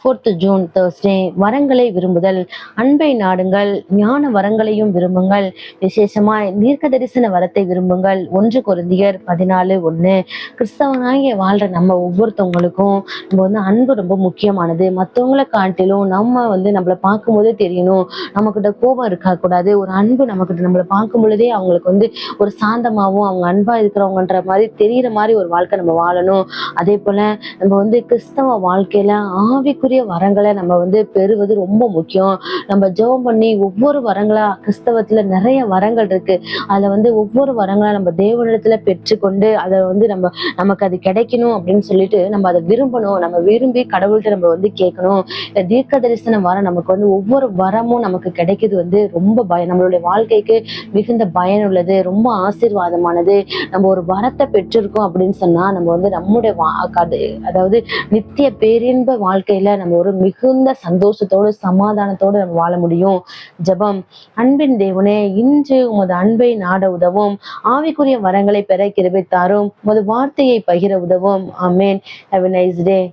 4th June Thursday. வரங்களை விரும்புதல். அன்பை நாடுங்கள், ஞான வரங்களையும் விரும்புங்கள், விசேஷமாய் தீர்க்க தரிசன வரத்தை விரும்புங்கள். 1 கொரிந்தியர் 14:1. கிறிஸ்தவனாகிய வாழ்ற நம்ம ஒவ்வொருத்தவங்களுக்கும் நம்ம அன்பு ரொம்ப முக்கியமானது. மற்றவங்களை காட்டிலும் நம்ம நம்மளை பார்க்கும்போதே தெரியணும், நம்மக்கிட்ட கோபம் இருக்கக்கூடாது. ஒரு அன்பு நம்மளை பார்க்கும் பொழுதே அவங்களுக்கு ஒரு சாந்தமாகவும் அவங்க அன்பா இருக்கிறவங்கன்ற மாதிரி தெரிகிற மாதிரி ஒரு வாழ்க்கை நம்ம வாழணும். அதே போல நம்ம கிறிஸ்தவ வாழ்க்கையில ஆவிக்குரிய வரங்களை நம்ம பெறுவது ரொம்ப முக்கியம். நம்ம ஜெபம் பண்ணி ஒவ்வொரு வரங்களா, கிறிஸ்தவத்துல நிறைய வரங்கள் இருக்கு, அதுல ஒவ்வொரு வரங்களா நம்ம தேவனிடத்துல பெற்றுக்கொண்டு அதை நமக்கு அது கிடைக்கணும் அப்படின்னு சொல்லிட்டு நம்ம அதை விரும்பணும். நம்ம விரும்பி கடவுள்கிட்ட நம்ம கேட்கணும். இந்த தீர்க்க தரிசன வரம் நமக்கு ஒவ்வொரு வரமும் நமக்கு கிடைக்கிறது ரொம்ப நம்மளுடைய வாழ்க்கைக்கு மிகுந்த பயனுள்ளது, ரொம்ப ஆசீர்வாதமானது. நம்ம ஒரு வரத்தை பெற்றிருக்கோம் அப்படின்னு சொன்னா நம்ம நம்முடைய அதாவது நித்திய பேரின்ப வாழ்க்கையில நம்ம ஒரு மிகுந்த சந்தோஷத்தோடு சமாதானத்தோடு நம்ம வாழ முடியும். ஜெபம். அன்பின் தேவனே, இன்று உமது அன்பை நாட உதவும், ஆவிக்குரிய வரங்களை பெற கிருபை தாரும், உமது வார்த்தையை பகிர உதவும். ஆமென். Have a nice day.